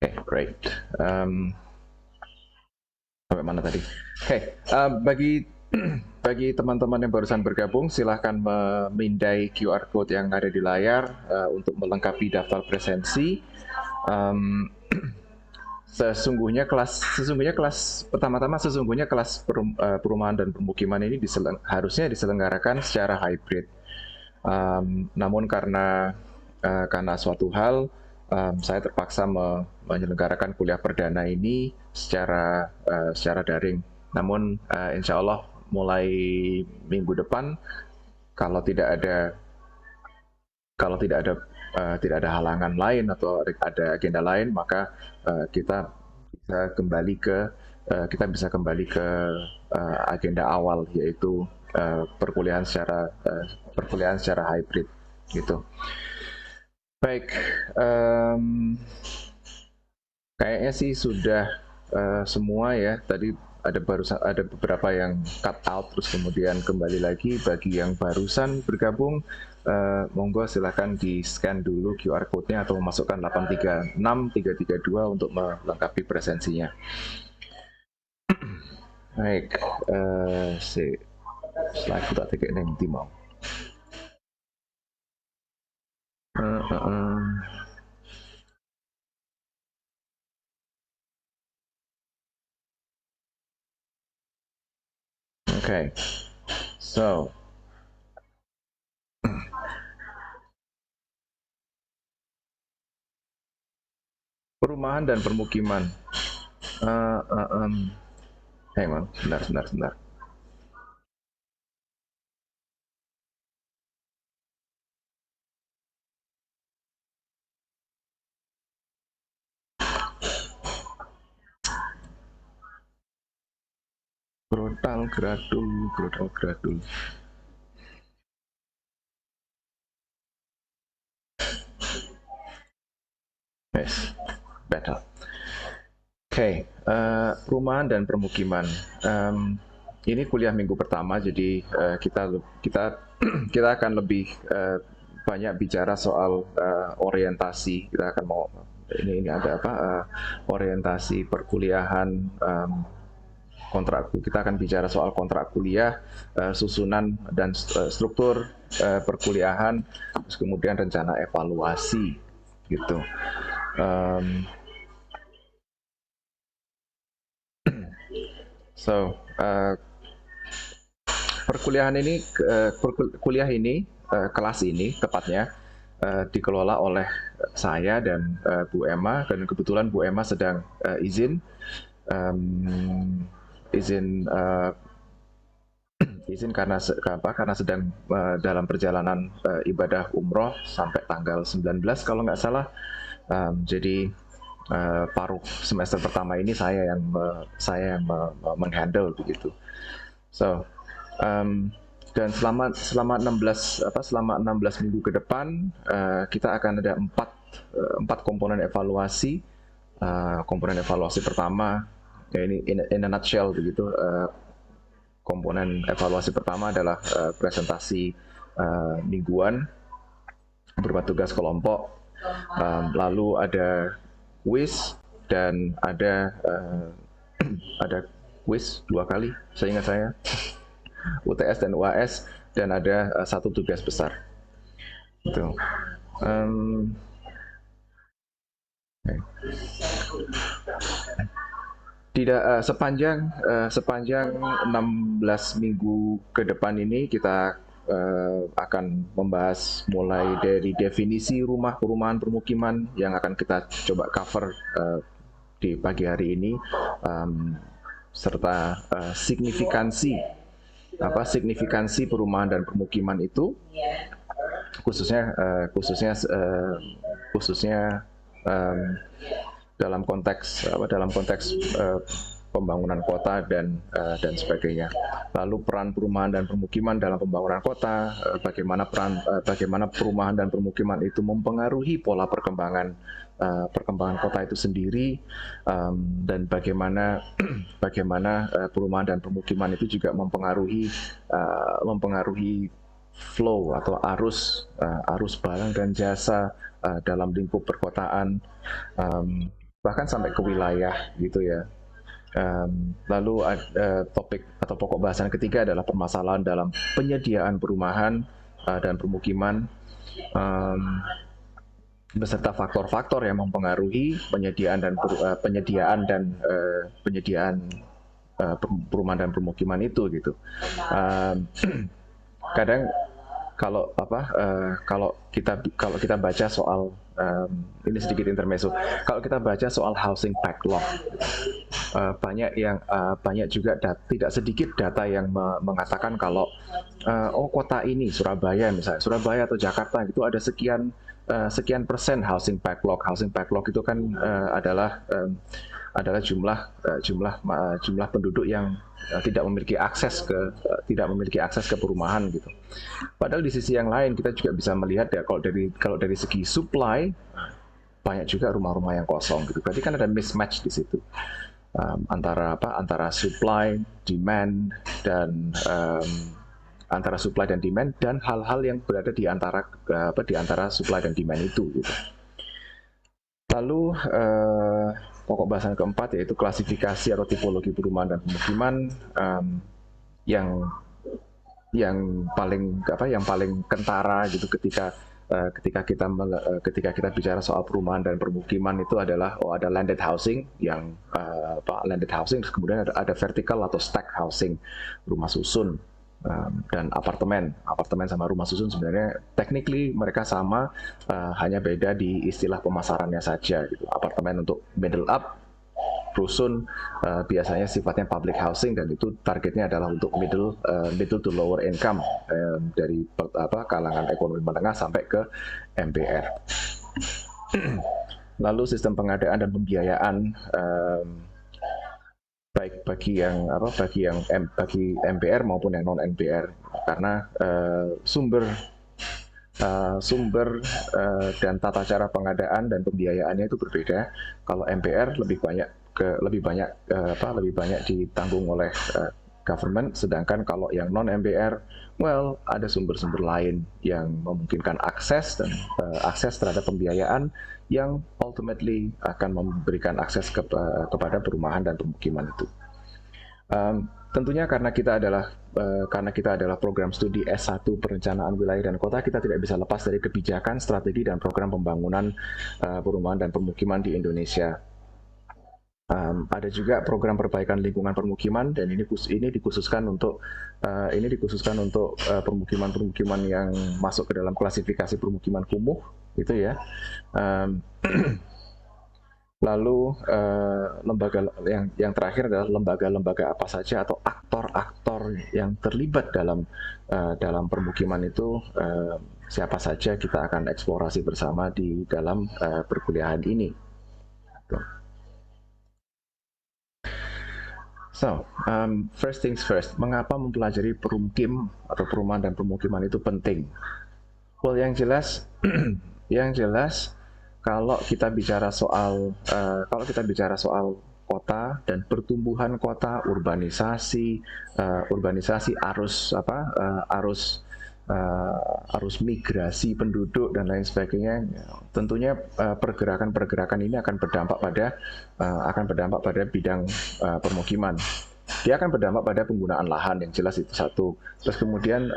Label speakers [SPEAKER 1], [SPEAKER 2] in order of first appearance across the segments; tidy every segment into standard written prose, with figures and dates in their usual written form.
[SPEAKER 1] Great. Sampai mana tadi? Bagi bagi teman-teman yang barusan bergabung, silahkan memindai QR code yang ada di layar untuk melengkapi daftar presensi. Sesungguhnya kelas pertama-tama kelas perumahan dan permukiman ini harusnya diselenggarakan secara hybrid. Namun karena suatu hal saya terpaksa menyelenggarakan kuliah perdana ini secara daring. Namun insya Allah mulai minggu depan kalau tidak ada tidak ada halangan lain atau ada agenda lain, maka kita bisa kembali ke agenda awal, yaitu perkuliahan secara hybrid gitu. Baik, kayaknya sih sudah semua ya. Tadi ada beberapa yang cut out terus kemudian kembali lagi. Bagi yang barusan bergabung, monggo silahkan di scan dulu QR code-nya atau memasukkan 836332 untuk melengkapi presensinya. Baik, slide tak tegak nanti mau. Okay, so perumahan dan permukiman. Hang on, sebentar. Grodal gradul. Yes, better. Oke, perumahan dan permukiman. Ini kuliah minggu pertama, jadi kita akan lebih banyak bicara soal orientasi. Kita akan mau ini ada apa? Orientasi perkuliahan. Kita akan bicara soal kontrak kuliah, susunan dan struktur perkuliahan, terus kemudian rencana evaluasi, gitu. Kelas ini tepatnya dikelola oleh saya dan Bu Emma, dan kebetulan Bu Emma sedang izin karena sedang dalam perjalanan ibadah umroh sampai tanggal 19 kalau nggak salah. Jadi paruh semester pertama ini saya yang menghandle begitu. Dan selama 16 minggu ke depan kita akan ada empat komponen evaluasi. Komponen evaluasi pertama, ya ini in a nutshell begitu. Komponen evaluasi pertama adalah presentasi mingguan berupa tugas kelompok, lalu ada quiz dan ada quiz 2 kali, seingat saya, UTS dan UAS, dan ada satu tugas besar. Itu. Sepanjang 16 minggu ke depan ini kita akan membahas mulai dari definisi rumah, perumahan, permukiman yang akan kita coba cover di pagi hari ini, serta signifikansi perumahan dan permukiman itu, khususnya dalam konteks pembangunan kota dan sebagainya. Lalu peran perumahan dan permukiman dalam pembangunan kota, bagaimana perumahan dan permukiman itu mempengaruhi pola perkembangan kota itu sendiri, dan bagaimana perumahan dan permukiman itu juga mempengaruhi flow atau arus barang dan jasa dalam lingkup perkotaan. bahkan sampai ke wilayah gitu ya. Lalu topik atau pokok bahasan ketiga adalah permasalahan dalam penyediaan perumahan dan permukiman, beserta faktor-faktor yang mempengaruhi penyediaan perumahan dan permukiman itu gitu. Kadang kalau kita baca soal ini sedikit intermezzo, kalau kita baca soal housing backlog, banyak juga tidak sedikit data yang mengatakan kalau kota ini Surabaya misalnya, Surabaya atau Jakarta gitu ada sekian persen housing backlog. Housing backlog itu kan adalah jumlah penduduk yang tidak memiliki akses ke perumahan gitu. Padahal di sisi yang lain kita juga bisa melihat ya kalau dari segi supply banyak juga rumah-rumah yang kosong gitu. Berarti kan ada mismatch di situ antara supply, demand dan hal-hal yang berada di antara supply dan demand itu gitu. Lalu pokok bahasan keempat yaitu klasifikasi atau tipologi perumahan dan pemukiman yang paling kentara gitu ketika kita bicara soal perumahan dan permukiman itu adalah ada landed housing landed housing, terus kemudian ada vertical atau stack housing, rumah susun, dan apartemen sama rumah susun sebenarnya technically mereka sama, hanya beda di istilah pemasarannya saja gitu. Apartemen untuk middle up, rusun biasanya sifatnya public housing dan itu targetnya adalah untuk middle to lower income, dari kalangan ekonomi menengah sampai ke MPR. Lalu sistem pengadaan dan pembiayaan baik bagi MPR maupun yang non MPR, karena sumber dan tata cara pengadaan dan pembiayaannya itu berbeda. Kalau MPR lebih banyak ditanggung oleh government, sedangkan kalau yang non MPR, ada sumber-sumber lain yang memungkinkan akses terhadap pembiayaan yang ultimately akan memberikan akses kepada perumahan dan pemukiman itu. Tentunya karena kita adalah program studi S1 Perencanaan Wilayah dan Kota, kita tidak bisa lepas dari kebijakan, strategi, dan program pembangunan perumahan dan permukiman di Indonesia. Ada juga program perbaikan lingkungan permukiman, dan ini dikhususkan untuk permukiman-permukiman yang masuk ke dalam klasifikasi permukiman kumuh, gitu ya. Lalu lembaga yang terakhir adalah lembaga-lembaga apa saja atau aktor-aktor yang terlibat dalam permukiman itu, siapa saja kita akan eksplorasi bersama di dalam perkuliahan ini. So, first things first, mengapa mempelajari permukim atau perumahan dan permukiman itu penting? Well, yang jelas kalau kita bicara soal kota dan pertumbuhan kota, urbanisasi arus migrasi penduduk dan lain sebagainya, tentunya pergerakan ini akan berdampak pada bidang permukiman. Dia akan berdampak pada penggunaan lahan, yang jelas itu satu. Terus kemudian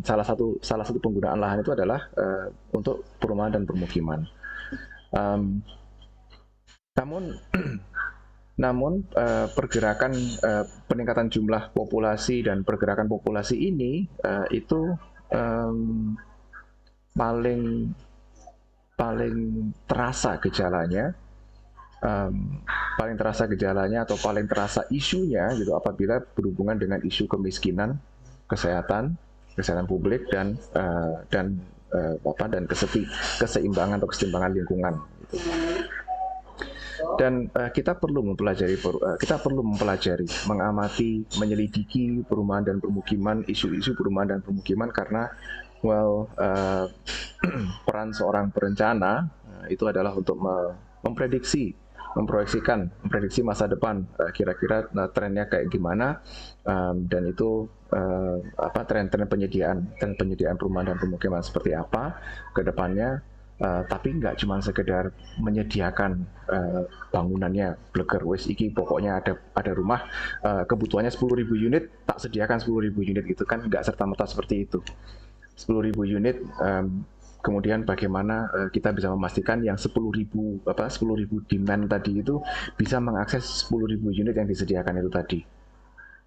[SPEAKER 1] salah satu penggunaan lahan itu adalah untuk perumahan dan permukiman. Namun pergerakan peningkatan jumlah populasi dan pergerakan populasi ini itu paling terasa gejalanya, atau paling terasa isunya gitu apabila berhubungan dengan isu kemiskinan, kesehatan publik dan keseimbangan atau keseimbangan lingkungan gitu. Dan kita perlu mempelajari, mengamati, menyelidiki perumahan dan permukiman, isu-isu perumahan dan permukiman, karena peran seorang perencana itu adalah untuk memprediksi masa depan, kira-kira trennya kayak gimana, dan itu tren penyediaan perumahan dan permukiman seperti apa ke depannya. Tapi nggak cuma sekedar menyediakan bangunannya bleger wes iki pokoknya ada rumah kebutuhannya 10.000 unit tak sediakan 10.000 unit gitu kan nggak serta-merta seperti itu. 10.000 unit kemudian bagaimana kita bisa memastikan yang 10.000 demand tadi itu bisa mengakses 10.000 unit yang disediakan itu tadi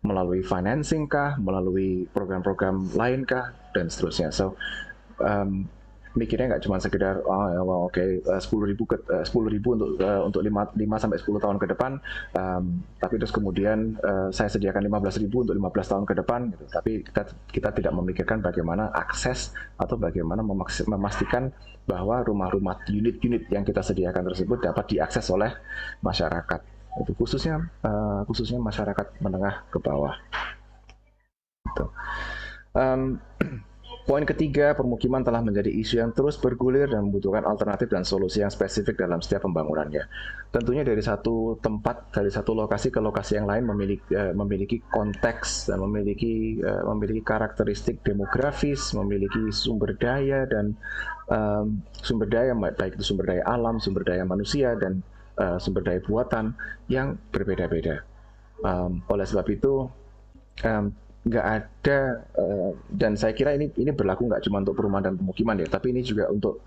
[SPEAKER 1] melalui financing kah, melalui program-program lain kah dan seterusnya. So mikirnya nggak cuma sekedar 10.000 untuk 5 sampai 10 tahun ke depan, tapi terus kemudian saya sediakan 15.000 untuk 15 tahun ke depan gitu. Tapi kita tidak memikirkan bagaimana akses atau bagaimana memastikan bahwa rumah-rumah unit-unit yang kita sediakan tersebut dapat diakses oleh masyarakat. Itu khususnya masyarakat menengah ke bawah. Gitu. Poin ketiga, permukiman telah menjadi isu yang terus bergulir dan membutuhkan alternatif dan solusi yang spesifik dalam setiap pembangunannya. Tentunya dari satu tempat, dari satu lokasi ke lokasi yang lain memiliki konteks dan memiliki karakteristik demografis, memiliki sumber daya dan sumber daya baik itu sumber daya alam, sumber daya manusia dan sumber daya buatan yang berbeda-beda. Oleh sebab itu nggak ada dan saya kira ini berlaku nggak cuma untuk perumahan dan pemukiman ya, tapi ini juga untuk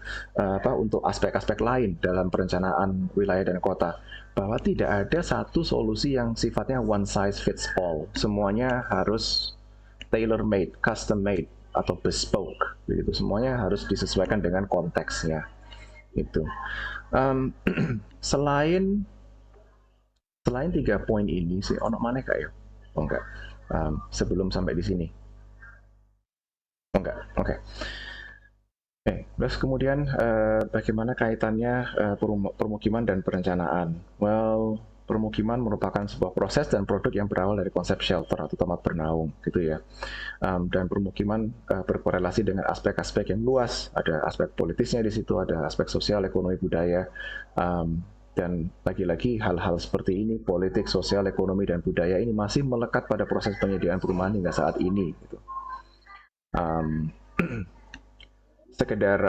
[SPEAKER 1] aspek-aspek lain dalam perencanaan wilayah dan kota, bahwa tidak ada satu solusi yang sifatnya one size fits all. Semuanya harus tailor made, custom made atau bespoke begitu. Semuanya harus disesuaikan dengan konteksnya. Itu selain 3 poin ini sih ono mana kak ya? Oh enggak. Sebelum sampai di sini. Enggak, oke. Terus kemudian bagaimana kaitannya permukiman dan perencanaan? Well, permukiman merupakan sebuah proses dan produk yang berawal dari konsep shelter atau tempat bernaung, gitu ya. Dan permukiman berkorelasi dengan aspek-aspek yang luas. Ada aspek politisnya di situ, ada aspek sosial, ekonomi, budaya. Dan lagi-lagi hal-hal seperti ini, politik, sosial, ekonomi, dan budaya ini masih melekat pada proses penyediaan perumahan hingga saat ini. Gitu. Sekedar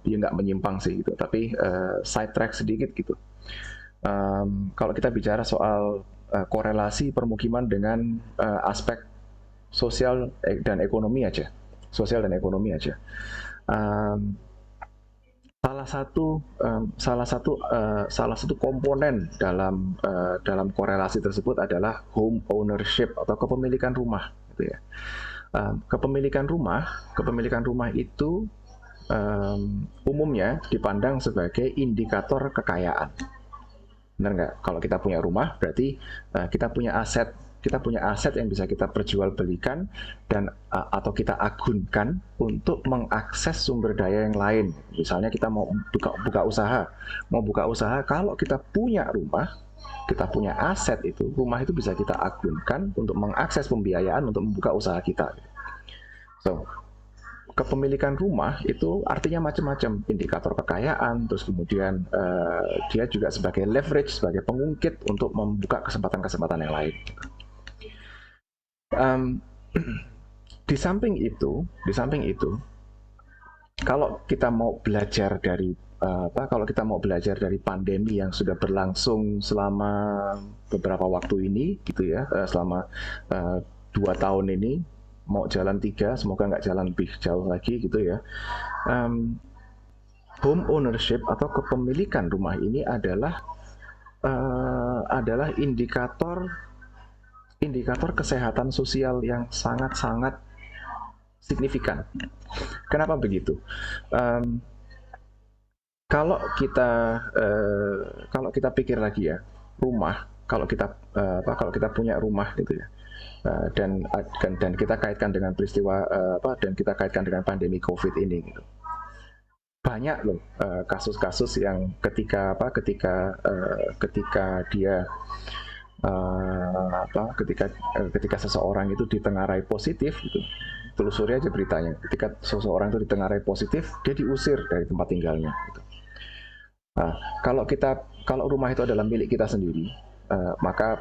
[SPEAKER 1] ya nggak menyimpang sih gitu, tapi side track sedikit gitu. Kalau kita bicara soal korelasi permukiman dengan aspek sosial dan ekonomi aja, salah satu komponen dalam korelasi tersebut adalah home ownership atau kepemilikan rumah, gitu ya. Kepemilikan rumah itu umumnya dipandang sebagai indikator kekayaan. Benar nggak? Kalau kita punya rumah, berarti kita punya aset yang bisa kita perjualbelikan dan atau kita agunkan untuk mengakses sumber daya yang lain. Misalnya kita mau buka usaha, kalau kita punya rumah, kita punya aset itu, rumah itu bisa kita agunkan untuk mengakses pembiayaan untuk membuka usaha kita. So, kepemilikan rumah itu artinya macam-macam, indikator kekayaan, terus kemudian dia juga sebagai leverage, sebagai pengungkit untuk membuka kesempatan-kesempatan yang lain. Di samping itu, kalau kita mau belajar dari pandemi yang sudah berlangsung selama beberapa waktu ini, gitu ya, selama 2 tahun ini, mau jalan 3, semoga nggak jalan lebih jauh lagi, gitu ya. Home ownership atau kepemilikan rumah ini adalah indikator kesehatan sosial yang sangat-sangat signifikan. Kenapa begitu? Kalau kita pikir lagi ya, rumah, kalau kita punya rumah gitu ya, dan kita kaitkan dengan peristiwa dan kita kaitkan dengan pandemi COVID ini gitu. Banyak loh kasus-kasus yang ketika seseorang itu ditengarai positif gitu, telusuri aja beritanya, ketika seseorang itu ditengarai positif, dia diusir dari tempat tinggalnya gitu. Kalau rumah itu adalah milik kita sendiri, maka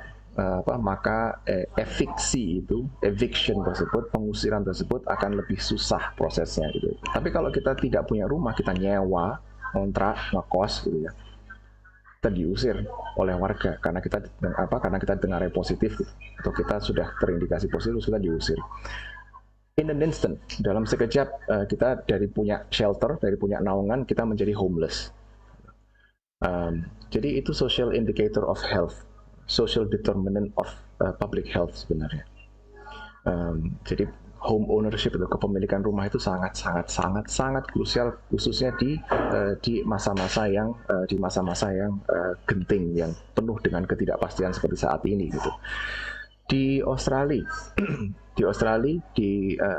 [SPEAKER 1] maka eviction tersebut, pengusiran tersebut akan lebih susah prosesnya gitu. Tapi kalau kita tidak punya rumah, kita nyewa, kontrak, ngekos gitu ya, kita diusir oleh warga karena kita dengar positif gitu, atau kita sudah terindikasi positif, kita diusir. In an instant, dalam sekejap kita dari punya shelter, dari punya naungan, kita menjadi homeless. Jadi itu social indicator of health, social determinant of public health sebenarnya. Jadi home ownership atau kepemilikan rumah itu sangat krusial, khususnya di masa-masa yang genting, yang penuh dengan ketidakpastian seperti saat ini gitu. Di Australia,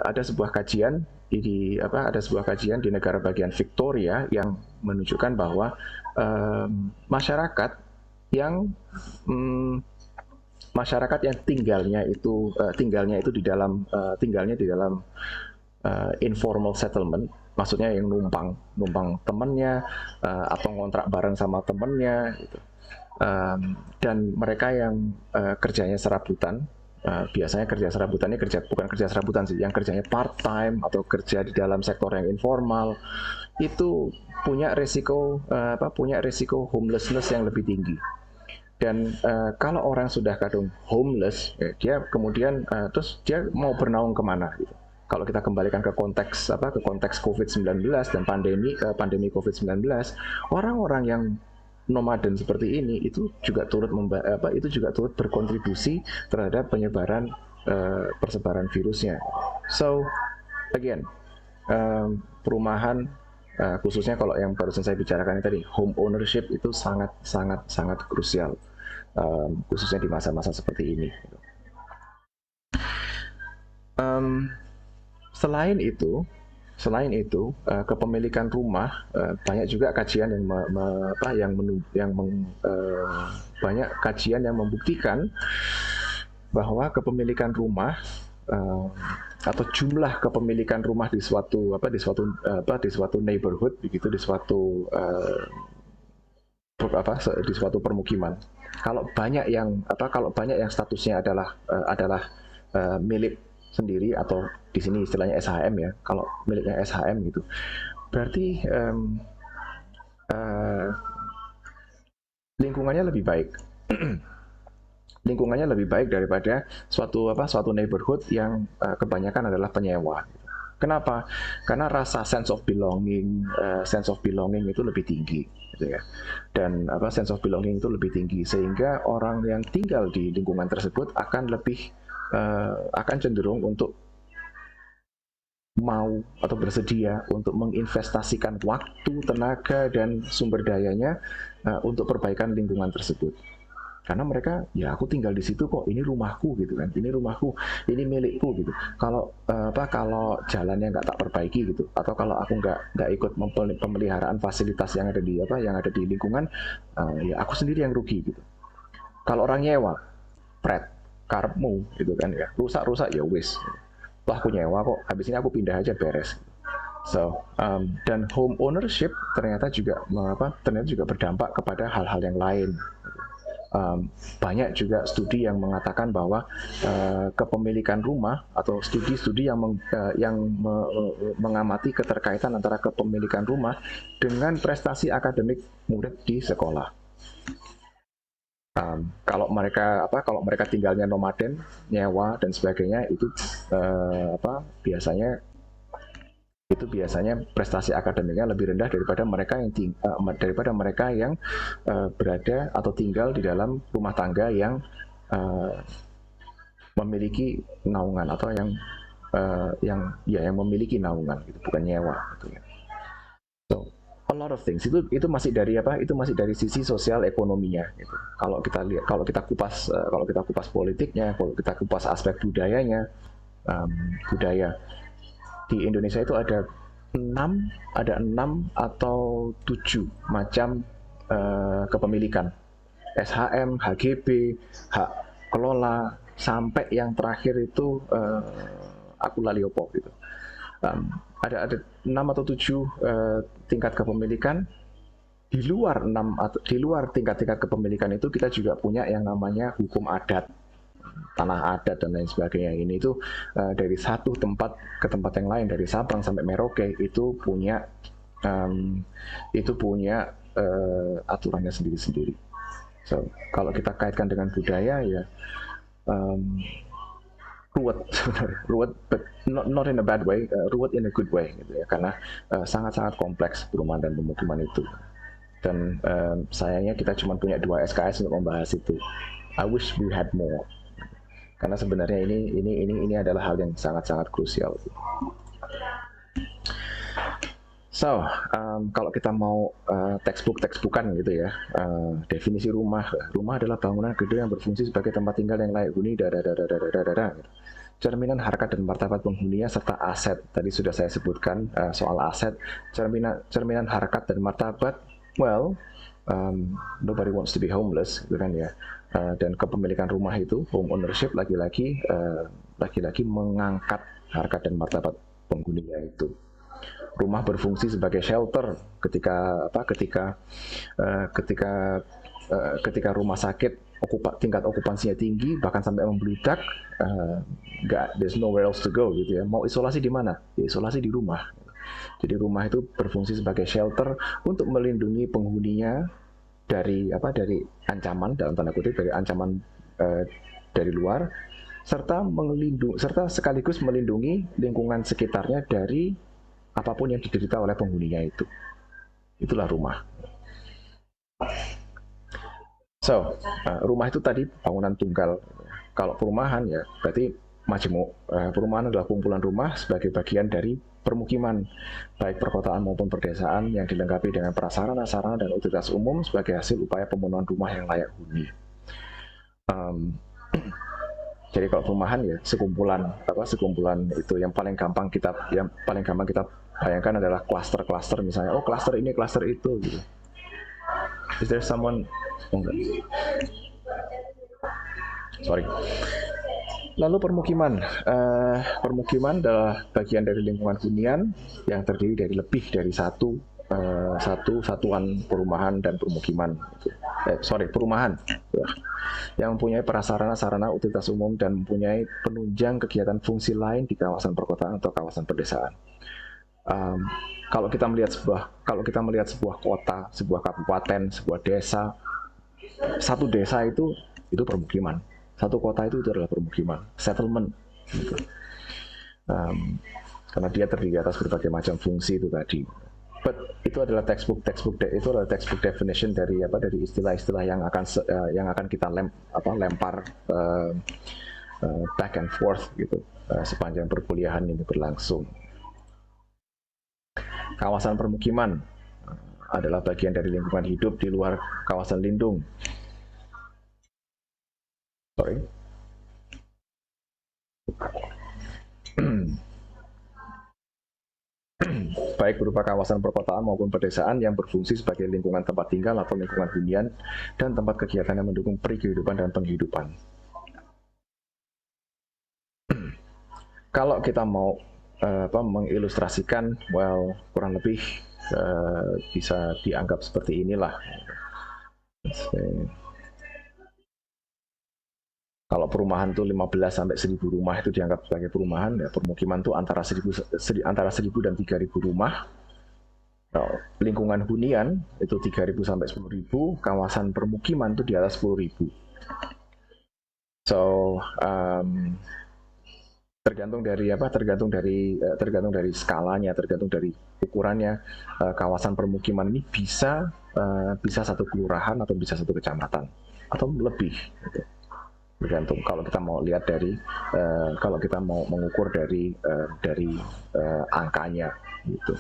[SPEAKER 1] ada sebuah kajian di negara bagian Victoria yang menunjukkan bahwa masyarakat yang tinggalnya itu di dalam informal settlement, maksudnya yang numpang temannya atau ngontrak bareng sama temannya gitu. Dan mereka yang kerjanya serabutan, biasanya bukan kerja serabutan sih, yang kerjanya part time atau kerja di dalam sektor yang informal, itu punya risiko homelessness yang lebih tinggi. Dan kalau orang sudah kadung homeless, dia kemudian terus dia mau bernaung kemana gitu. Kalau kita kembalikan ke konteks COVID-19 dan pandemi COVID-19, orang-orang yang nomaden seperti ini itu juga turut berkontribusi terhadap persebaran virusnya. So again, perumahan, khususnya kalau yang barusan saya bicarakan tadi, home ownership itu sangat krusial, khususnya di masa-masa seperti ini. Selain itu, kepemilikan rumah, banyak juga kajian banyak kajian yang membuktikan bahwa kepemilikan rumah atau jumlah kepemilikan rumah di suatu neighborhood begitu, di suatu permukiman. Kalau banyak yang statusnya adalah milik sendiri, atau di sini istilahnya SHM ya, kalau miliknya SHM gitu, berarti lingkungannya lebih baik. Lingkungannya lebih baik daripada suatu neighborhood yang kebanyakan adalah penyewa. Kenapa? Karena rasa sense of belonging itu lebih tinggi, gitu ya. Dan sense of belonging itu lebih tinggi, sehingga orang yang tinggal di lingkungan tersebut akan cenderung untuk mau atau bersedia untuk menginvestasikan waktu, tenaga, dan sumber dayanya untuk perbaikan lingkungan tersebut. Karena mereka, ya aku tinggal di situ kok, ini rumahku gitu kan, ini rumahku, ini milikku gitu. Kalau jalannya nggak tak perbaiki gitu, atau kalau aku nggak ikut pemeliharaan fasilitas yang ada di lingkungan, ya aku sendiri yang rugi gitu. Kalau orang nyewa, karepmu gitu kan ya, rusak ya wis. Lah aku nyewa kok, habis ini aku pindah aja, beres. So, dan home ownership ternyata juga berdampak kepada hal-hal yang lain. Banyak juga studi yang mengatakan bahwa kepemilikan rumah, atau studi-studi yang mengamati keterkaitan antara kepemilikan rumah dengan prestasi akademik murid di sekolah. Kalau mereka tinggalnya nomaden, nyewa dan sebagainya, itu biasanya prestasi akademiknya lebih rendah daripada mereka yang berada atau tinggal di dalam rumah tangga yang memiliki naungan, atau yang memiliki naungan gitu, bukan nyewa gitu ya. So, a lot of things itu masih dari sisi sosial ekonominya gitu. Kalau kita kupas politiknya, kalau kita kupas aspek budayanya, budaya di Indonesia itu ada 6 atau 7 macam kepemilikan, SHM, HGB, hak kelola, sampai yang terakhir itu aku lali opo gitu. Ada 6 atau 7 tingkat kepemilikan di luar di luar tingkat-tingkat kepemilikan itu kita juga punya yang namanya hukum adat, tanah adat dan lain sebagainya. Ini itu dari satu tempat ke tempat yang lain, dari Sabang sampai Merauke itu punya aturannya sendiri-sendiri. So kalau kita kaitkan dengan budaya ya ruwet sebenarnya, ruwet, but not in a bad way, ruwet in a good way gitu ya, karena sangat-sangat kompleks perumahan dan pemukiman itu. Dan sayangnya kita cuma punya 2 SKS untuk membahas itu. I wish we had more. Karena sebenarnya ini adalah hal yang sangat-sangat krusial. So, kalau kita mau textbookan gitu ya, definisi rumah adalah bangunan gedung yang berfungsi sebagai tempat tinggal yang layak huni, cerminan harkat dan martabat penghuninya serta aset. Tadi sudah saya sebutkan soal aset, cerminan harkat dan martabat. Well, nobody wants to be homeless, gitu kan ya. Dan kepemilikan rumah itu, home ownership, lagi-lagi mengangkat harkat dan martabat penghuninya itu. Rumah berfungsi sebagai shelter ketika rumah sakit tingkat okupansinya tinggi, bahkan sampai membludak, there's nowhere else to go gitu ya. Mau isolasi di mana? Ya, isolasi di rumah. Jadi rumah itu berfungsi sebagai shelter untuk melindungi penghuninya dari ancaman, dalam tanda kutip, dari ancaman dari luar, serta sekaligus melindungi lingkungan sekitarnya dari apapun yang diderita oleh penghuninya itu. Itulah rumah. So, rumah itu tadi bangunan tunggal. Kalau perumahan ya berarti majemuk. Perumahan adalah kumpulan rumah sebagai bagian dari permukiman, baik perkotaan maupun perdesaan, yang dilengkapi dengan prasarana-sarana dan utilitas umum sebagai hasil upaya pemenuhan rumah yang layak huni. Jadi kalau perumahan ya sekumpulan itu yang paling gampang kita bayangkan adalah klaster-klaster, misalnya klaster ini, klaster itu gitu. Is there someone? Sorry. Lalu permukiman. Permukiman adalah bagian dari lingkungan hunian yang terdiri dari lebih dari satu satuan perumahan dan permukiman. Perumahan. Yang mempunyai prasarana-sarana utilitas umum dan mempunyai penunjang kegiatan fungsi lain di kawasan perkotaan atau kawasan pedesaan. Kalau kita melihat sebuah kota, sebuah kabupaten, sebuah desa, satu desa itu permukiman, satu kota itu adalah permukiman, settlement, gitu. Karena dia terdiri atas berbagai macam fungsi itu tadi. But itu adalah textbook definition dari istilah-istilah yang akan kita lempar back and forth gitu sepanjang perkuliahan ini berlangsung. Kawasan permukiman adalah bagian dari lingkungan hidup di luar kawasan lindung. Baik berupa kawasan perkotaan maupun pedesaan yang berfungsi sebagai lingkungan tempat tinggal atau lingkungan hunian dan tempat kegiatan yang mendukung kehidupan dan penghidupan. Kalau kita mau mengilustrasikan, kurang lebih bisa dianggap seperti inilah. Kalau perumahan itu 15 sampai 1000 rumah itu dianggap sebagai perumahan, ya permukiman itu antara 1000 dan 3000 rumah. Lingkungan hunian itu 3000 sampai 10.000, kawasan permukiman itu di atas 10.000. So, tergantung dari skalanya, tergantung dari ukurannya. Kawasan permukiman ini bisa satu kelurahan atau bisa satu kecamatan atau lebih gitu. Tergantung kalau kita mau lihat kalau kita mau mengukur dari angkanya gitu.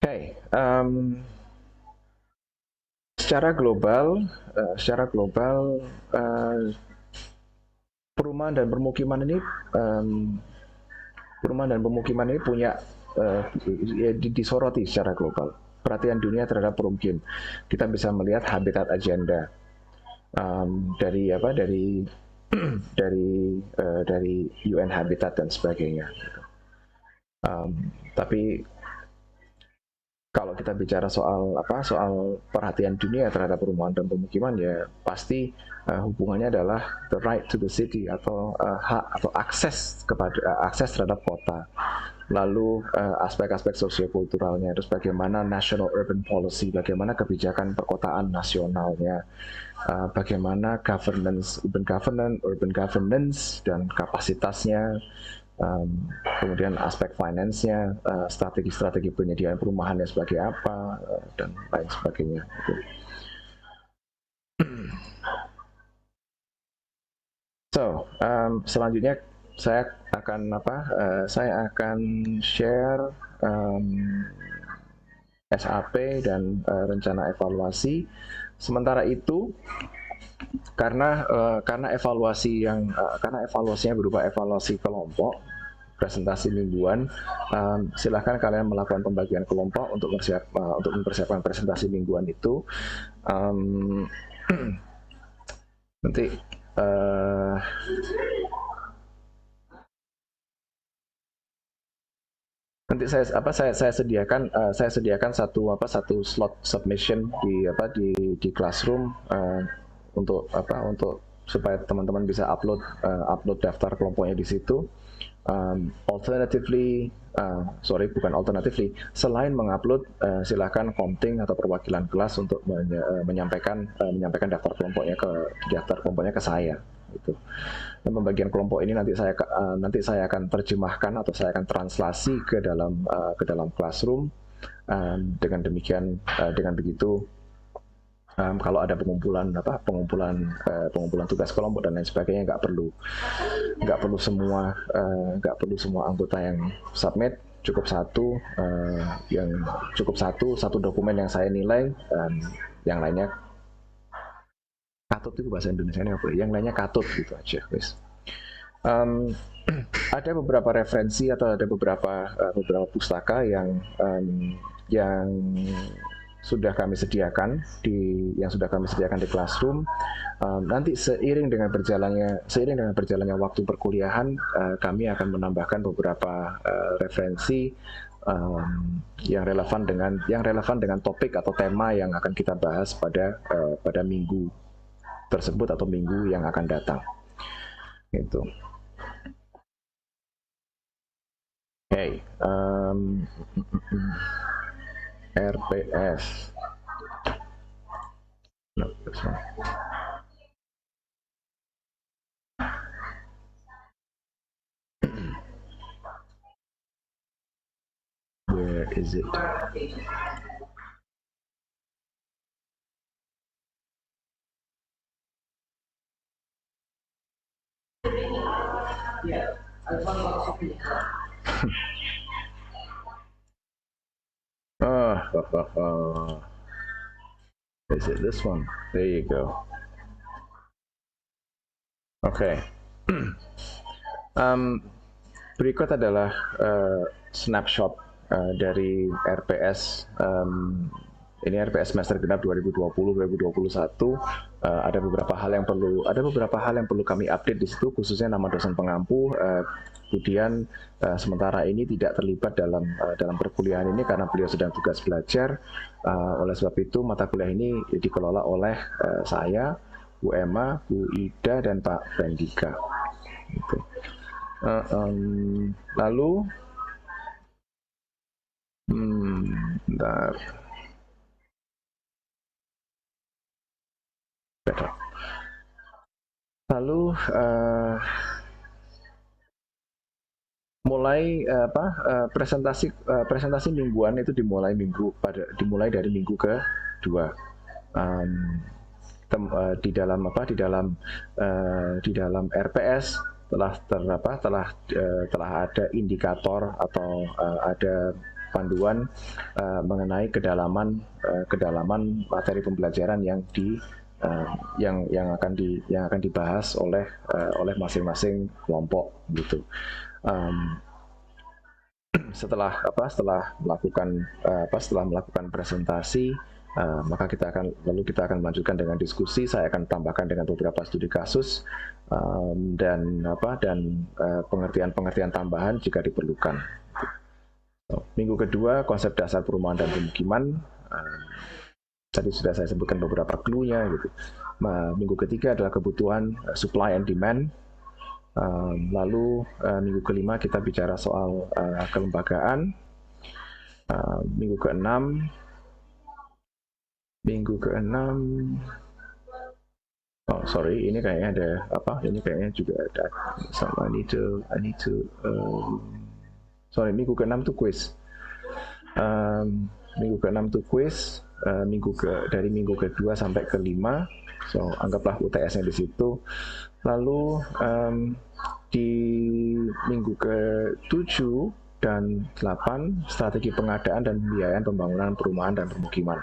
[SPEAKER 1] Okay. Secara global, perumahan dan pemukiman ini punya disoroti secara global. Perhatian dunia terhadap pemukiman. Kita bisa melihat habitat agenda dari UN Habitat dan sebagainya. Tapi kalau kita bicara soal perhatian dunia terhadap perumahan dan pemukiman, ya pasti hubungannya adalah the right to the city, atau hak atau akses terhadap kota. Lalu aspek-aspek sosiokulturalnya, terus bagaimana national urban policy, bagaimana kebijakan perkotaan nasionalnya, bagaimana urban governance dan kapasitasnya, kemudian aspek finance-nya, strategi-strategi penyediaan perumahannya sebagai apa, dan lain sebagainya. So, selanjutnya saya akan share SAP dan rencana evaluasi. Sementara itu, karena evaluasinya berupa evaluasi kelompok, presentasi mingguan, silahkan kalian melakukan pembagian kelompok untuk mempersiapkan presentasi mingguan itu. Nanti saya sediakan satu slot submission di Classroom, untuk supaya teman-teman bisa upload daftar kelompoknya di situ. Selain mengupload, silakan Komting atau perwakilan kelas untuk menyampaikan daftar kelompoknya ke saya. Gitu. Dan pembagian kelompok ini nanti saya akan terjemahkan atau saya akan translasi ke dalam Classroom. Dengan begitu, kalau ada pengumpulan tugas kelompok dan lain sebagainya, nggak perlu semua anggota yang submit, cukup satu dokumen yang saya nilai, yang lainnya katut. Itu bahasa Indonesia-nya apa? Yang lainnya katut, gitu aja, guys. Ada beberapa referensi atau ada beberapa pustaka yang sudah kami sediakan di Classroom. Nanti seiring dengan berjalannya waktu perkuliahan, kami akan menambahkan beberapa referensi yang relevan dengan topik atau tema yang akan kita bahas pada minggu tersebut atau minggu yang akan datang. Gitu. Hey, RPS. No, this one. Where is it? Is it this one? There you go. Okay. Berikut adalah snapshot dari RPS. Ini RPS semester genap 2020-2021. Ada beberapa hal yang perlu kami update di situ, khususnya nama dosen pengampu. Kemudian sementara ini tidak terlibat dalam perkuliahan ini karena beliau sedang tugas belajar. Oleh sebab itu mata kuliah ini dikelola oleh saya, Bu Emma, Bu Ida, dan Pak Brandika. Gitu. Lalu, bentar. Lalu presentasi mingguan itu dimulai dari minggu kedua. Di dalam RPS telah ada indikator atau ada panduan mengenai kedalaman materi pembelajaran yang akan dibahas oleh masing-masing kelompok, gitu. Setelah melakukan presentasi, maka kita akan melanjutkan dengan diskusi. Saya akan tambahkan dengan beberapa studi kasus dan pengertian tambahan jika diperlukan. Minggu kedua konsep dasar perumahan dan pemukiman. Tadi sudah saya sebutkan beberapa clue-nya gitu. Minggu ketiga adalah kebutuhan supply and demand. Lalu minggu kelima kita bicara soal kelembagaan. Minggu keenam oh sorry, ini kayaknya ada apa? Ini kayaknya juga ada. So I need to sorry, minggu keenam tuh quiz. Minggu keenam tuh quiz. Dari minggu kedua sampai kelima, so anggaplah UTS-nya di situ. Lalu di minggu ke-7 dan 8 strategi pengadaan dan pembiayaan pembangunan perumahan dan permukiman.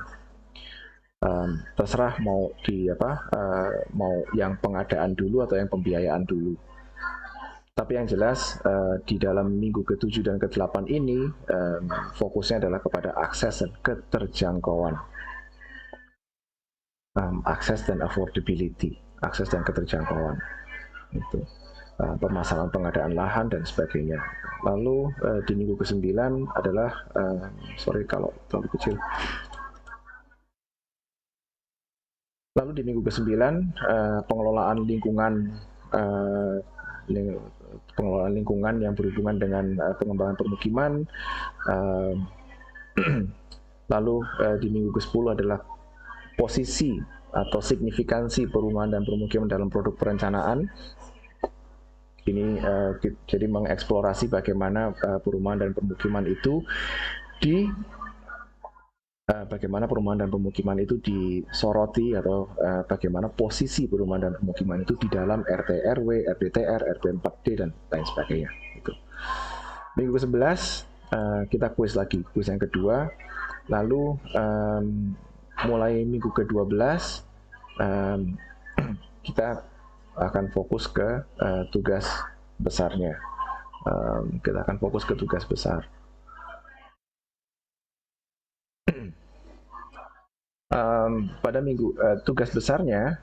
[SPEAKER 1] Terserah mau mau yang pengadaan dulu atau yang pembiayaan dulu. Tapi yang jelas di dalam minggu ke-7 dan ke-8 ini fokusnya adalah kepada akses dan keterjangkauan. Akses dan affordability, akses dan keterjangkauan. Itu permasalahan pengadaan lahan dan sebagainya. Lalu di minggu ke-9 adalah sorry kalau terlalu kecil. Lalu di minggu ke-9 pengelolaan lingkungan yang berhubungan dengan pengembangan permukiman. Lalu di minggu ke-10 adalah posisi atau signifikansi perumahan dan permukiman dalam produk perencanaan. Ini jadi mengeksplorasi bagaimana perumahan dan permukiman itu disoroti atau bagaimana posisi perumahan dan permukiman itu di dalam RT RW, RDTR, RB4D dan lain sebagainya. Gitu. Minggu ke-11 kita kuis lagi, kuis yang kedua. Lalu mulai minggu ke-12 kita akan fokus ke tugas besarnya. Kita akan fokus ke tugas besar. Pada minggu tugas besarnya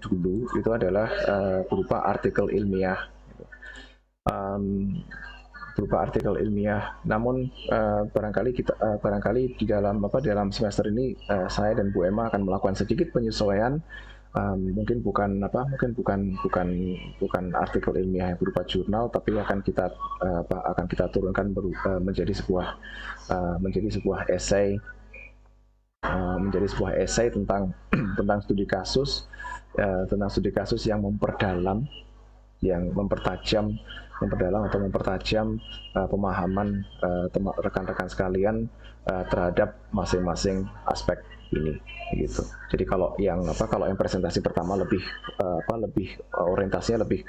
[SPEAKER 1] dulu itu adalah berupa artikel ilmiah. Berupa artikel ilmiah. Namun barangkali di dalam semester ini saya dan Bu Emma akan melakukan sedikit penyesuaian. Mungkin bukan artikel ilmiah yang berupa jurnal, tapi akan kita turunkan menjadi sebuah esai. Menjadi sebuah esai tentang studi kasus yang mempertajam pemahaman rekan-rekan sekalian terhadap masing-masing aspek ini gitu. Jadi kalau yang presentasi pertama lebih orientasinya lebih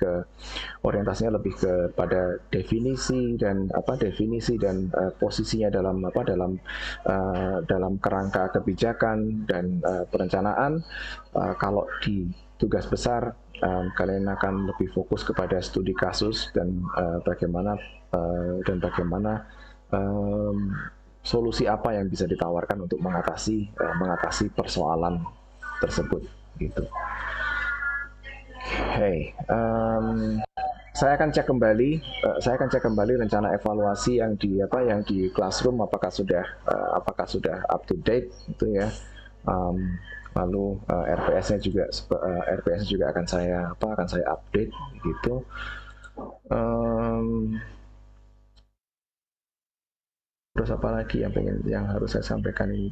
[SPEAKER 1] ke pada definisi dan posisinya dalam kerangka kebijakan dan perencanaan. Kalau di tugas besar kalian akan lebih fokus kepada studi kasus dan bagaimana solusi apa yang bisa ditawarkan untuk mengatasi persoalan tersebut gitu. Saya akan cek kembali rencana evaluasi yang di Classroom apakah sudah up to date gitu ya. Lalu RPS-nya juga akan saya update gitu. Terus apa lagi yang harus saya sampaikan ini?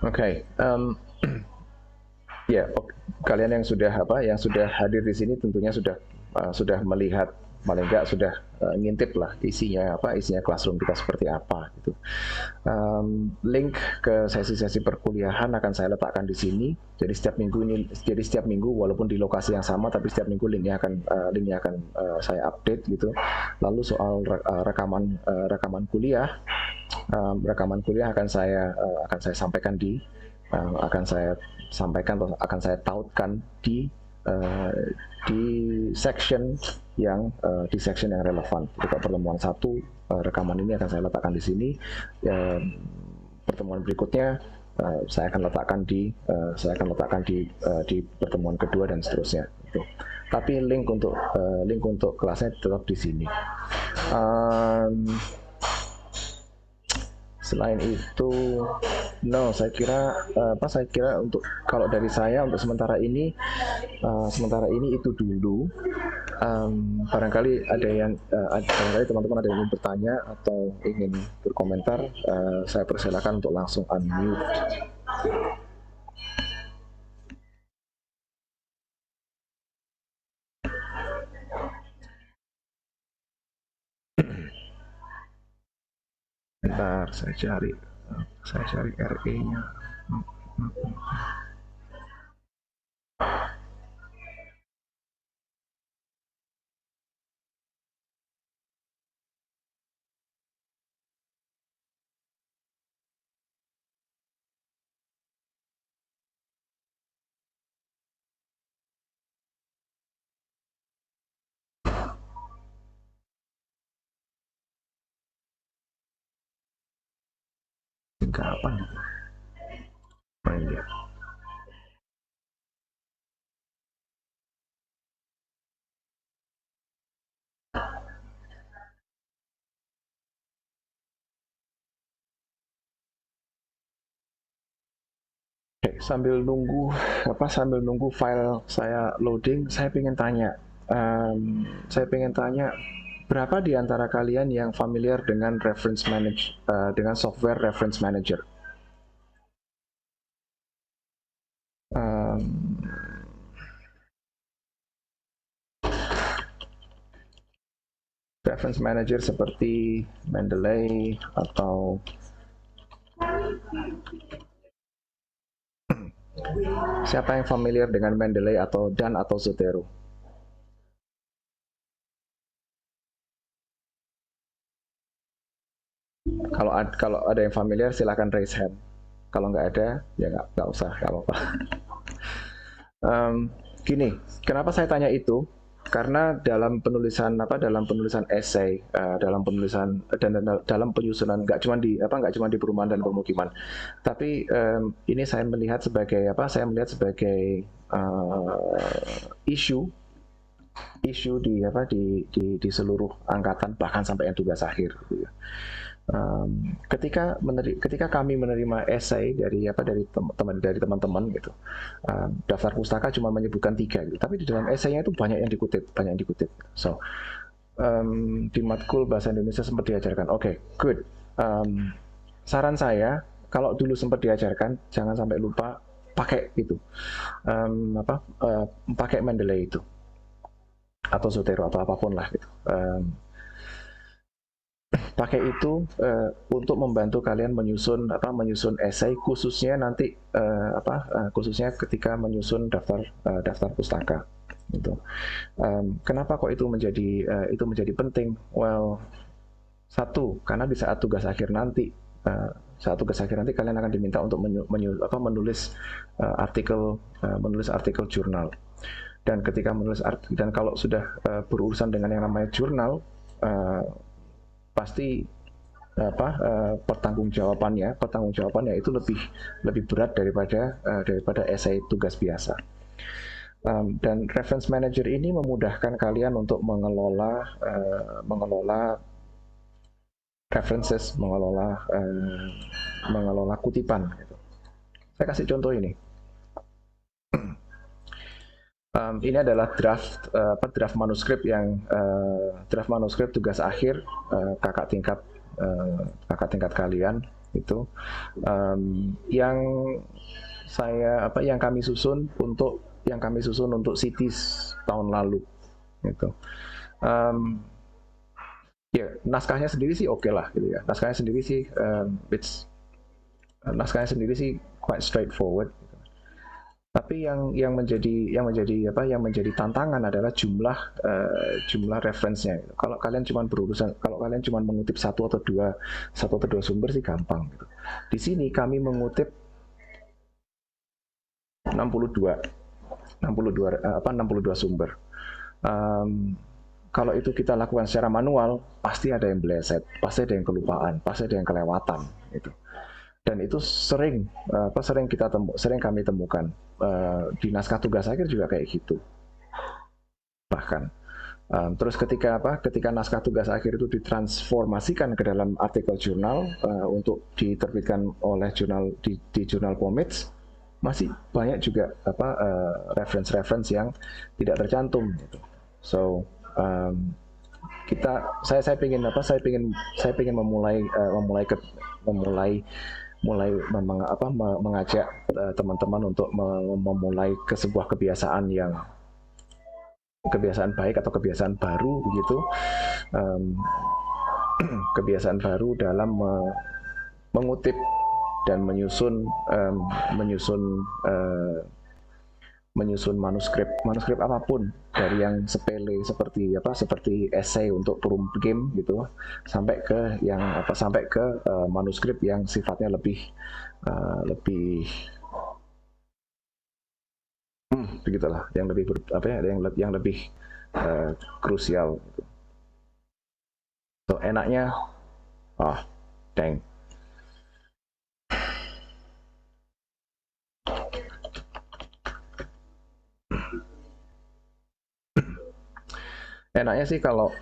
[SPEAKER 1] Oke. Kalian yang sudah hadir di sini tentunya sudah melihat, paling nggak sudah ngintip lah isinya Classroom kita seperti apa gitu. Link ke sesi-sesi perkuliahan akan saya letakkan di sini. Jadi setiap minggu walaupun di lokasi yang sama, tapi setiap minggu linknya akan saya update gitu. Lalu soal rekaman kuliah akan saya sampaikan akan saya tautkan di section yang relevan. Jadi pertemuan 1 rekaman ini akan saya letakkan di sini. pertemuan berikutnya saya akan letakkan di pertemuan kedua dan seterusnya. Gitu. Tapi link untuk kelasnya tetap di sini. Selain itu, saya kira untuk kalau dari saya untuk sementara ini itu dulu. Barangkali barangkali teman-teman ada yang ingin bertanya atau ingin berkomentar, saya persilakan untuk langsung unmute. Bentar, saya cari RE-nya. Kapan? Ya. Sambil nunggu file saya loading, saya pengen tanya, berapa di antara kalian yang familiar dengan dengan software reference manager? Reference manager seperti Mendeley atau siapa yang familiar dengan Mendeley atau Zotero? Kalau ada yang familiar silahkan raise hand. Kalau nggak ada ya nggak usah, nggak apa-apa. Gini, kenapa saya tanya itu? Karena dalam penulisan esai, dalam penyusunan nggak cuma di perumahan dan pemukiman, tapi ini saya melihat sebagai isu di seluruh angkatan, bahkan sampai yang tugas akhir. Gitu ya. Ketika kami menerima esai dari teman-teman gitu, daftar pustaka cuma menyebutkan 3 gitu, tapi di dalam esainya itu banyak yang dikutip. So di matkul bahasa Indonesia sempat diajarkan, okay, good. Saran saya, kalau dulu sempat diajarkan, jangan sampai lupa pakai itu, pakai Mendeley itu atau Zotero atau apapun lah gitu. Pakai itu untuk membantu kalian menyusun esai, khususnya nanti khususnya ketika menyusun daftar pustaka. Gitu. Kenapa kok itu menjadi penting? Well, satu, karena di saat tugas akhir nanti kalian akan diminta untuk menulis artikel jurnal. Dan ketika dan kalau sudah berurusan dengan yang namanya jurnal, pasti pertanggungjawabannya itu lebih berat daripada esai tugas biasa. Dan reference manager ini memudahkan kalian untuk mengelola references, mengelola kutipan. Saya kasih contoh ini. Ini adalah draft manuskrip tugas akhir kakak tingkat kalian itu, yang kami susun untuk CITES tahun lalu gitu. Naskahnya sendiri sih oke lah gitu ya. Naskahnya sendiri sih quite straightforward. Tapi yang menjadi tantangan adalah jumlah referensinya. Kalau kalian cuma mengutip satu atau dua sumber sih gampang. Gitu. Di sini kami mengutip 62 sumber. Kalau itu kita lakukan secara manual, pasti ada yang meleset, pasti ada yang kelupaan, pasti ada yang kelewatan. Gitu. Dan itu sering kami temukan di naskah tugas akhir juga kayak gitu bahkan. Terus ketika naskah tugas akhir itu ditransformasikan ke dalam artikel jurnal untuk diterbitkan oleh di jurnal POMIDS, masih banyak juga reference yang tidak tercantum gitu. So saya ingin mengajak teman-teman untuk memulai ke sebuah kebiasaan baik atau kebiasaan baru begitu, kebiasaan baru dalam mengutip dan menyusun manuskrip apapun, dari yang sepele seperti esai untuk forum game gitu, sampai ke manuskrip yang sifatnya lebih begitulah, yang lebih krusial gitu. So enaknya dang. Enaknya sih kalau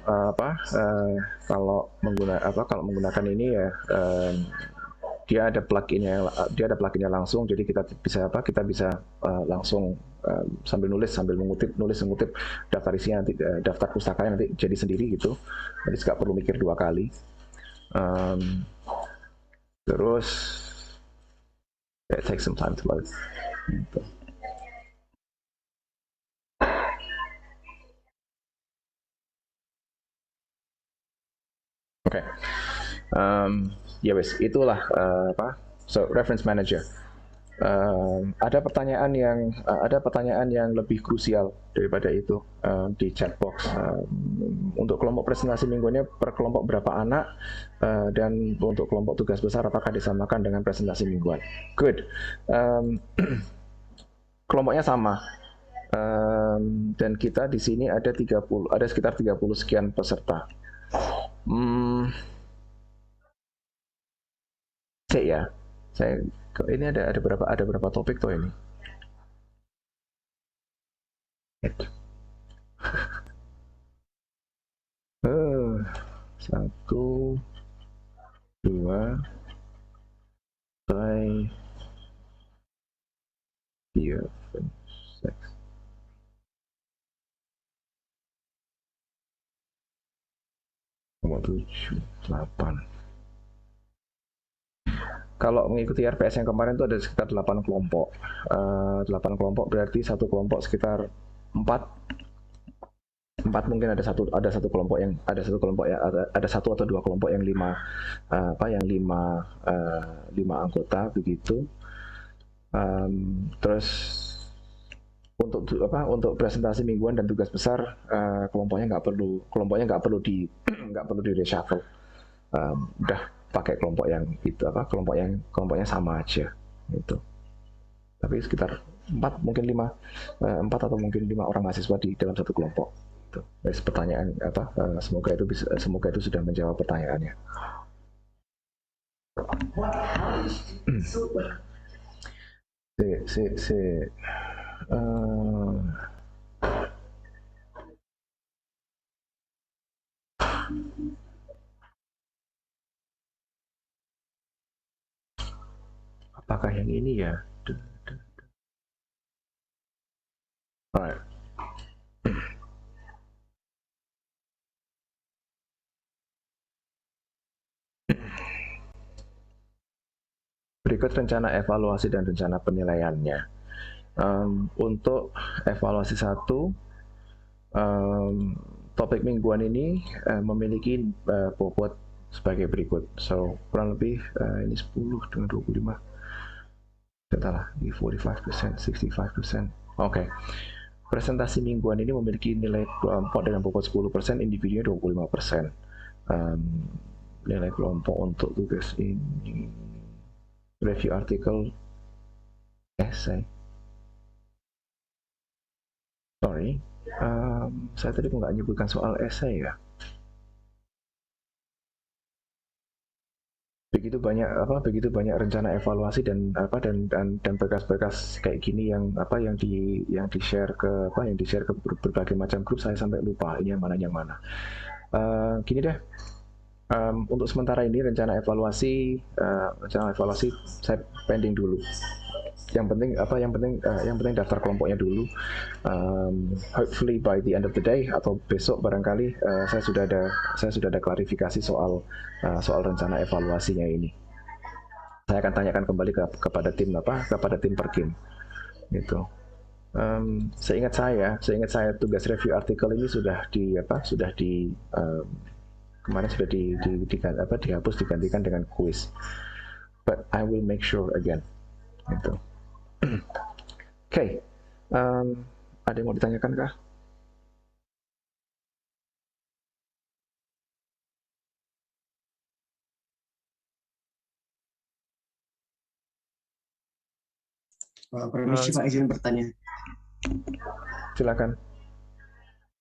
[SPEAKER 1] menggunakan ini ya, dia ada pluginnya langsung, jadi kita bisa langsung sambil mengutip daftar isinya nanti, daftar pustakanya nanti jadi sendiri gitu, jadi nggak perlu mikir dua kali. Terus it takes some time to load gitu. Oke. Ya wes, itulah so reference manager. Ada pertanyaan yang lebih krusial daripada itu di chatbox. Untuk kelompok presentasi mingguannya per kelompok berapa anak, dan untuk kelompok tugas besar apakah disamakan dengan presentasi mingguan? Good. Kelompoknya sama. Dan kita di sini ada sekitar 30 sekian peserta. Ya, ini ada berapa topik tuh ini? Satu, dua, tiga, six, 7, 8. Kalau mengikuti RPS yang kemarin itu ada sekitar 8 kelompok. 8 kelompok berarti satu kelompok sekitar 4 mungkin ada satu kelompok yang ada satu atau dua kelompok yang 5 anggota begitu. Terus untuk presentasi mingguan dan tugas besar, kelompoknya nggak perlu di reshuffle. Udah pakai kelompok yang kelompoknya sama aja gitu. Tapi sekitar 4 atau mungkin 5 orang mahasiswa di dalam satu kelompok. Pertanyaan semoga itu sudah menjawab pertanyaannya. Apakah yang ini ya? Alright. Berikut rencana evaluasi dan rencana penilaiannya. Untuk evaluasi 1, topik mingguan ini memiliki bobot sebagai berikut. So kurang lebih ini 10 dengan 25. Salah, di 45%, 65%. Oke. Presentasi mingguan ini memiliki nilai kelompok dengan bobot 10%, individunya 25%. Nilai kelompok untuk tugas ini, review artikel, essay. Sorry, saya tadi nggak nyebutkan soal essay ya. begitu banyak rencana evaluasi dan berkas-berkas kayak gini yang di share ke berbagai macam grup, saya sampai lupa ini yang mana. Gini deh, untuk sementara ini rencana evaluasi saya pending dulu. Yang penting daftar kelompoknya dulu. Hopefully by the end of the day atau besok barangkali saya sudah ada klarifikasi soal rencana evaluasinya ini. Saya akan tanyakan kembali kepada tim Perkim gitu. Seingat saya tugas review artikel ini kemarin sudah dihapus digantikan dengan quiz. But I will make sure again gitu. Oke, ada yang mau ditanyakan kah?
[SPEAKER 2] Permisi Pak, izin bertanya.
[SPEAKER 1] Silakan.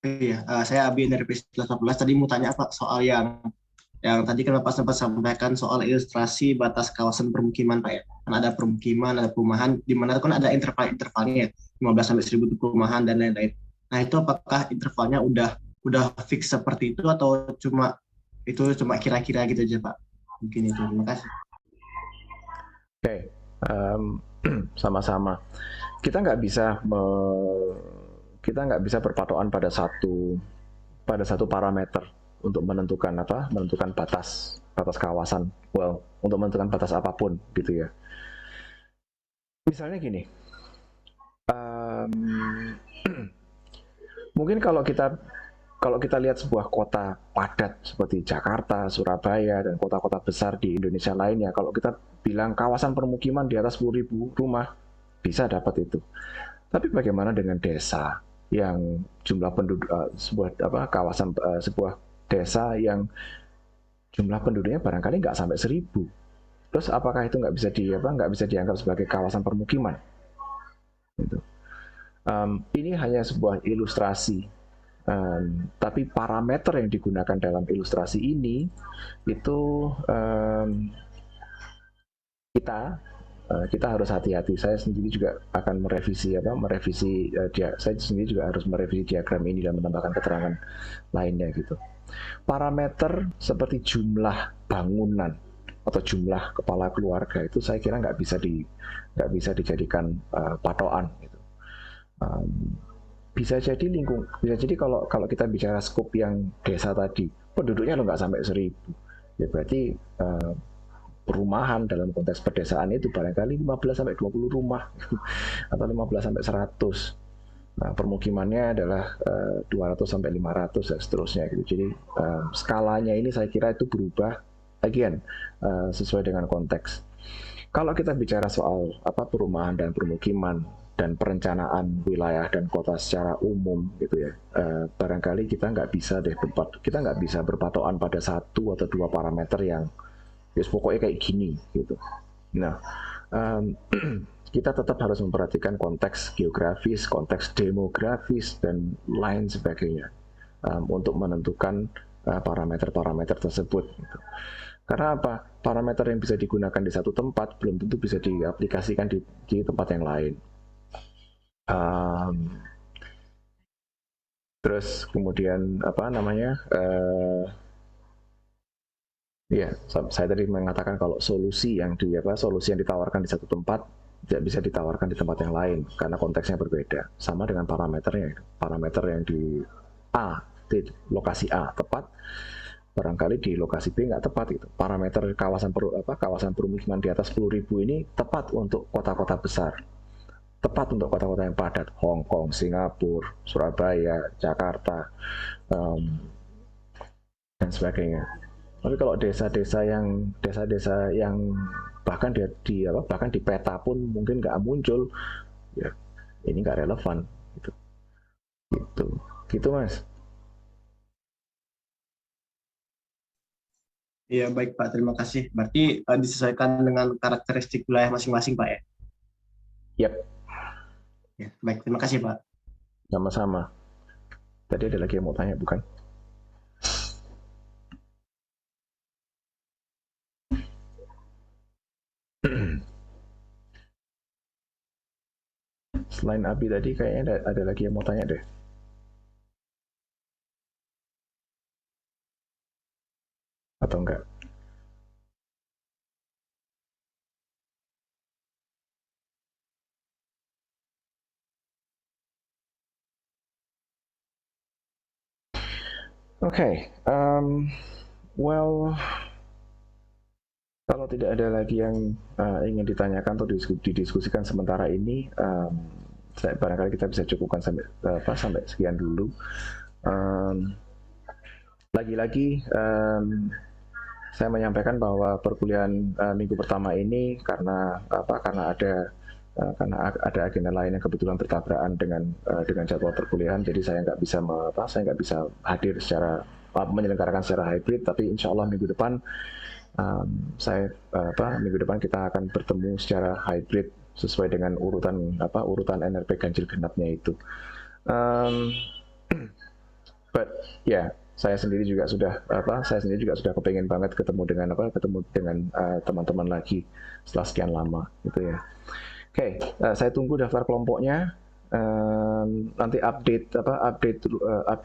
[SPEAKER 2] Iya, saya Abi dari PS18. Tadi mau tanya Pak soal yang tadi kan Bapak sempat sampaikan soal ilustrasi batas kawasan permukiman Pak ya. Kan ada permukiman, ada perumahan, di mana kan ada intervalnya ya, 15 sampai 1000 perumahan dan lain-lain. Nah itu apakah intervalnya udah fix seperti itu atau cuma kira-kira gitu aja Pak? Mungkin itu. Terima kasih.
[SPEAKER 1] Oke, sama-sama. Kita nggak bisa berpatokan pada satu parameter untuk menentukan batas kawasan. Well, untuk menentukan batas apapun gitu ya. Misalnya gini, mungkin kalau kita lihat sebuah kota padat seperti Jakarta, Surabaya, dan kota-kota besar di Indonesia lainnya, kalau kita bilang kawasan permukiman di atas 10.000 rumah, bisa dapat itu. Tapi bagaimana dengan desa yang jumlah penduduk sebuah desa yang jumlah penduduknya barangkali nggak sampai 1000. Terus apakah itu nggak bisa dianggap sebagai kawasan permukiman? Gitu. Ini hanya sebuah ilustrasi. Tapi parameter yang digunakan dalam ilustrasi ini itu kita harus hati-hati. Saya sendiri juga akan saya sendiri juga harus merevisi diagram ini dan menambahkan keterangan lainnya gitu. Parameter seperti jumlah bangunan atau jumlah kepala keluarga itu saya kira nggak bisa dijadikan patokan gitu. Bisa jadi kalau kita bicara skop yang desa tadi, penduduknya lo nggak sampai 1000, ya berarti perumahan dalam konteks pedesaan itu barangkali 15 sampai 20 rumah atau 15 sampai 100. Nah, permukimannya adalah 200 sampai 500 dan seterusnya gitu. Jadi skalanya ini saya kira itu berubah again sesuai dengan konteks. Kalau kita bicara soal perumahan dan permukiman dan perencanaan wilayah dan kota secara umum gitu ya, barangkali kita nggak bisa berpatokan pada satu atau dua parameter yang pokoknya kayak gini gitu. Nah, kita tetap harus memperhatikan konteks geografis, konteks demografis dan lain sebagainya untuk menentukan parameter-parameter tersebut. Gitu. Karena apa? Parameter yang bisa digunakan di satu tempat belum tentu bisa diaplikasikan di tempat yang lain. Terus kemudian ya, saya tadi mengatakan kalau solusi yang ditawarkan di satu tempat tidak bisa ditawarkan di tempat yang lain karena konteksnya berbeda. Sama dengan parameternya, parameter yang di lokasi A tepat, barangkali di lokasi B nggak tepat gitu. Parameter kawasan permukiman di atas 10.000 ini tepat untuk kota-kota besar, tepat untuk kota-kota yang padat, Hong Kong, Singapura, Surabaya, Jakarta, dan sebagainya. Tapi kalau desa-desa yang bahkan di peta pun mungkin nggak muncul, ya ini nggak relevan gitu Mas.
[SPEAKER 2] Iya baik Pak, terima kasih. Berarti disesuaikan dengan karakteristik wilayah masing-masing Pak ya?
[SPEAKER 1] Yap.
[SPEAKER 2] Ya, baik, terima kasih Pak.
[SPEAKER 1] Sama-sama. Tadi ada lagi yang mau tanya bukan? Selain Abi tadi kayaknya ada lagi yang mau tanya deh. Atau enggak? Oke, well, kalau tidak ada lagi yang ingin ditanyakan atau didiskusikan sementara ini, barangkali kita bisa cukupkan sampai sekian dulu. Lagi-lagi saya menyampaikan bahwa perkuliahan minggu pertama ini karena ada agenda lain yang kebetulan bertabrakan dengan jadwal perkuliahan, jadi saya nggak bisa hadir secara menyelenggarakan secara hybrid, tapi insya Allah minggu depan minggu depan kita akan bertemu secara hybrid sesuai dengan urutan NRP ganjil genapnya itu. But yeah, saya sendiri juga sudah kepengen banget ketemu dengan teman-teman lagi setelah sekian lama gitu ya. Oke, saya tunggu daftar kelompoknya. Nanti update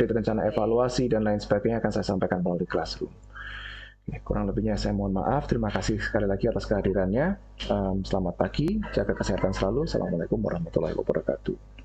[SPEAKER 1] rencana evaluasi dan lain sebagainya akan saya sampaikan melalui Classroom. Kurang lebihnya saya mohon maaf. Terima kasih sekali lagi atas kehadirannya. Selamat pagi, jaga kesehatan selalu. Assalamualaikum warahmatullahi wabarakatuh.